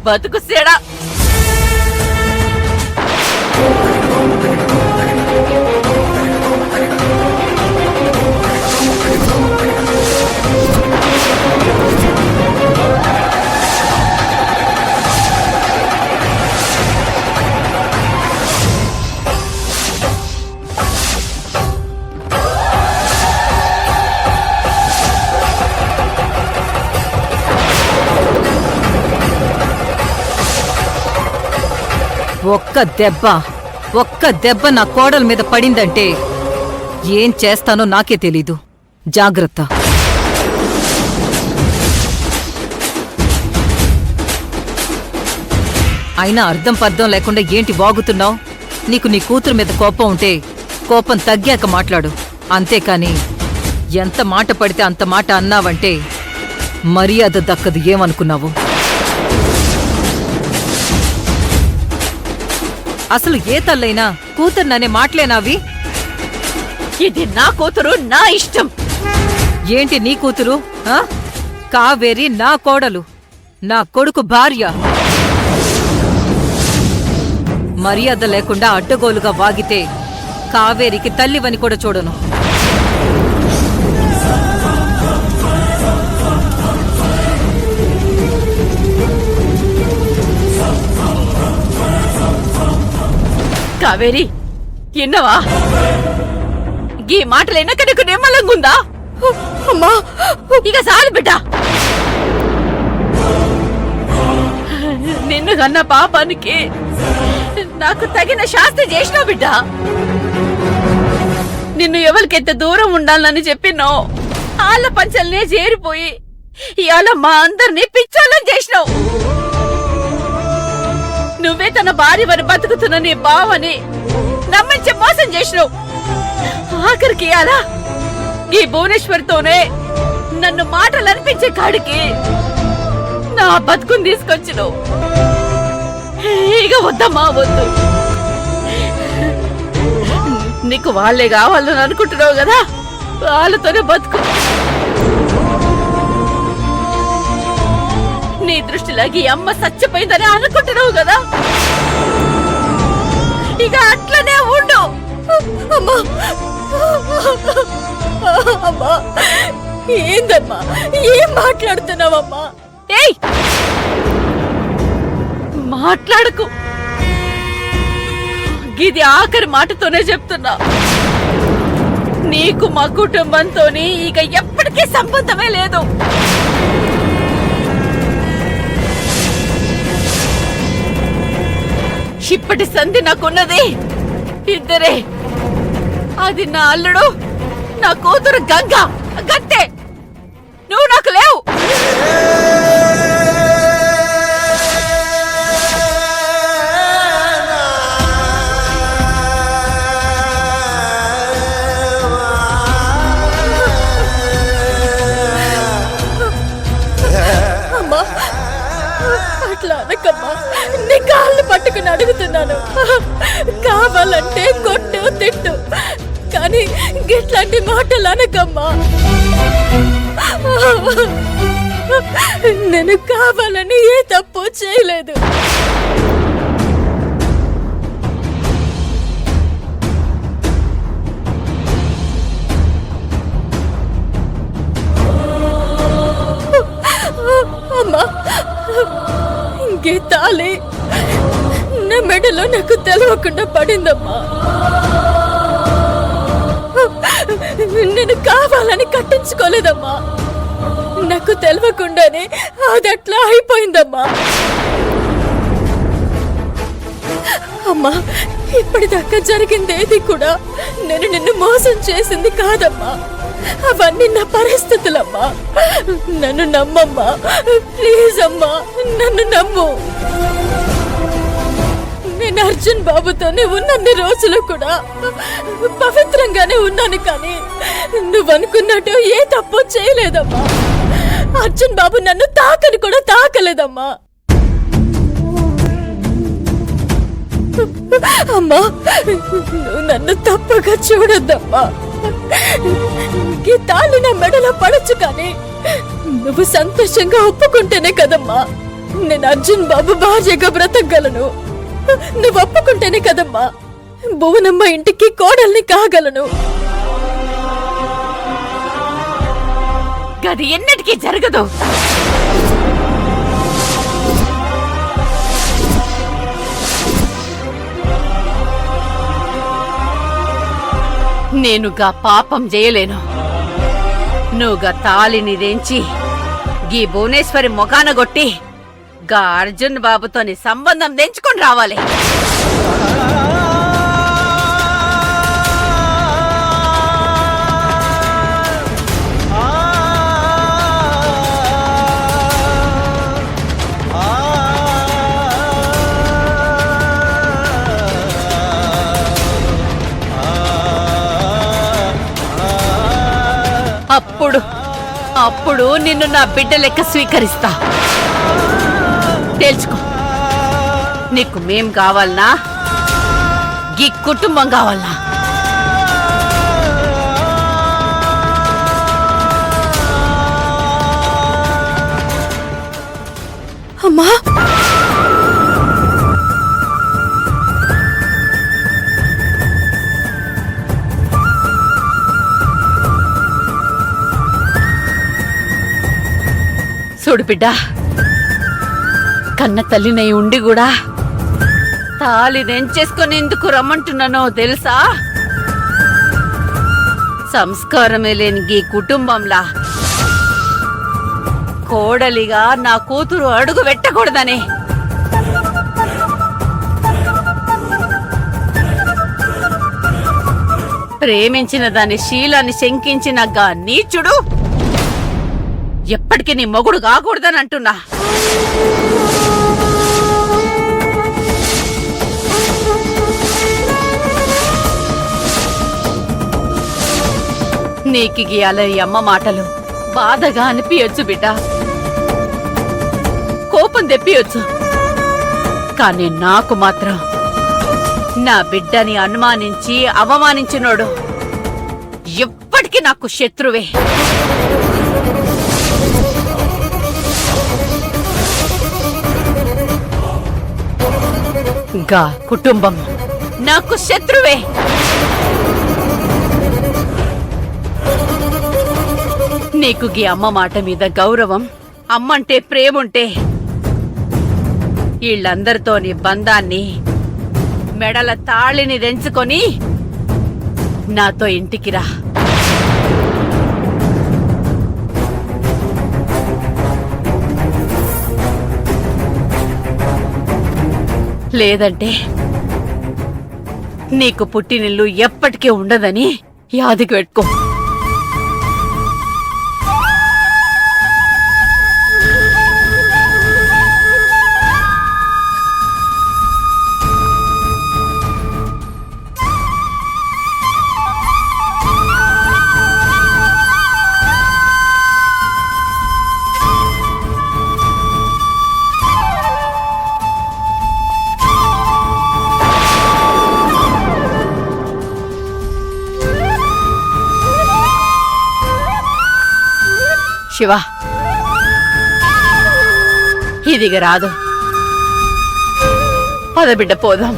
బతుకు సేడా. ఒక్క దెబ్బ నా కోడల మీద పడిందంటే ఏం చేస్తానో నాకే తెలీదు. జాగ్రత్త. అయినా అర్థం పర్థం లేకుండా ఏంటి వాగుతున్నావు? నీకు నీ కూతురు మీద కోపం ఉంటే కోపం తగ్గాక మాట్లాడు. అంతేకాని ఎంత మాట పడితే అంత మాట అన్నావంటే మర్యాద దక్కదు. ఏమనుకున్నావు? అసలు ఏ తల్లైనా కూతుర్ననే మాటలేనావి? ఇది నా కూతురు, నా ఇష్టం. ఏంటి నీ కూతురు? కావేరి నా కోడలు, నా కొడుకు భార్య. మర్యాద లేకుండా అడ్డగోలుగా వాగితే కావేరికి తల్లివని కూడా చూడను. కావేరి, ఎన్నవా? ఈ మాటలైనాక నీకు నిమ్మలంగుందా? అమ్మా, ఇక చాలు బిడ్డ. నిన్ను కన్న పాపానికి నాకు తగిన శాస్తి చేసినావు బిడ్డ. నిన్ను ఎవరికెంత దూరం ఉండాలని చెప్పినో వాళ్ళ పంచల్నే చేరిపోయి ఇవాళ మా అందరినీ పిచ్చోళ్ళని చేసినావు. నువ్వే తన భార్యవని బతుకుతున్న నీ బావని నమ్మించి మోసం చేసినావు. ఆఖరికి అలా ఈ భువనేశ్వర్తోనే నన్ను మాటలు అనిపించే కాడికి నా బతుకుని తీసుకొచ్చినావు. ఇక వద్దమ్మా, వద్దు. నీకు వాళ్ళే కావాలని అనుకుంటున్నావు కదా, వాళ్ళతోనే బతుకు. నీ దృష్టిలాగి అమ్మ చచ్చిపోయిందని అనుకుంటున్నావు కదా, ఇక అట్లనే ఉండు. అమ్మా, ఏందమ్మా, ఏం మాట్లాడుతున్నావమ్మా? ఏయ్, మాట్లాడకు. ఇది ఆఖరి మాటతోనే చెప్తున్నా. నీకు మా కుటుంబంతోని ఇక ఎప్పటికీ సంబంధమే లేదు. ఇప్పటి సంధి నాకున్నది ఇద్దరే. అది నా అల్లుడు, నా కూతురు గంగ. గంతే. నువ్వు నాకు లేవు. అమ్మా, అట్లా అనకమ్మా. నీ కాళ్ళు పట్టుకుని అడుగుతున్నాను. కావాలంటే కొట్టు, తిట్టు, కానీ గిట్లాంటి మాటలు అనకమ్మా. నేను కావాలని ఏ తప్పు చేయలేదు. అమ్మా, గీతాలి నా మెడలో నాకు తెలవకుండా పడిందమ్మా. నేను కావాలని కట్టించుకోలేదమ్మా. నాకు తెలవకుండానే అది అట్లా అయిపోయిందమ్మా. అమ్మా, ఇప్పటిదాకా జరిగిందేది కూడా నేను నిన్ను మోసం చేసింది కాదమ్మా. అవన్నీ నా పరిస్థితులమ్మా. నన్ను నమ్మమ్మా, ప్లీజ్ అమ్మా, నన్ను నమ్ము. నేను అర్జున్ బాబుతోనే ఉన్నన్ని రోజులు కూడా పవిత్రంగానే ఉన్నాను, కానీ నువ్వనుకున్నట్టు ఏ తప్పు చేయలేదమ్మా. అర్జున్ బాబు నన్ను తాకని కూడా తాకలేదమ్మా. అమ్మా, నువ్వు నన్ను తప్పగా చూడొద్దమ్మా. ఈ తాళి నా మెడలో పడచ్చు, కానీ నువ్వు సంతోషంగా ఒప్పుకుంటేనే కదమ్మా నేను అర్జున్ బాబు భార్యగా బ్రతకగలను. నువ్వు ఒప్పుకుంటేనే కదమ్మా భువనమ్మ ఇంటికి కోడల్ని కాగలను. గది ఎన్నటికీ జరగదు. నేనుగా పాపం చేయలేను. నువ్వుగా తాళిని తెంచి గీ భువనేశ్వరి మొగాన గొట్టి గా అర్జున్ బాబుతోని సంబంధం తెంచుకొని రావాలి. అప్పుడు నిన్ను నా బిడ్డ లెక్క స్వీకరిస్తా. తెలుసుకో, నీకు మేం కావాలనా గీ కుటుంబం కావాలనా? అమ్మా చూడు బిడ్డ, కన్న తల్లినై ఉండి కూడా తాళి నెంచేసుకొని ఎందుకు రమ్మంటున్నానో తెలుసా? సంస్కారమే లేని ఈ కుటుంబంలా కోడలిగా నా కూతురు అడుగు పెట్టకూడదని. ప్రేమించిన దాని శీలాన్ని శంకించిన గా నీచుడు ఎప్పటికీ నీ మొగుడు కాకూడదని అంటున్నా. నీకు గీయాల ఈ అమ్మ మాటలు బాధగా అనిపించచ్చు బిడ్డ, కోపం తెప్పియొచ్చు. కానీ నాకు మాత్రం నా బిడ్డని అనుమానించి అవమానించినోడు ఎప్పటికీ నాకు శత్రువే. గా కుటుంబం నాకు శత్రువే. నీకు గీ అమ్మ మాట మీద గౌరవం, అమ్మంటే ప్రేముంటే వీళ్ళందరితోని బంధాన్ని మెడల తాళిని తెంచుకొని నాతో ఇంటికి రా. లేదంటే నీకు పుట్టినిల్లు ఎప్పటికీ ఉండదని యాదికి పెట్టుకో. శివ, ఇదిగ రాదు. పద బిడ్డ పోదాం.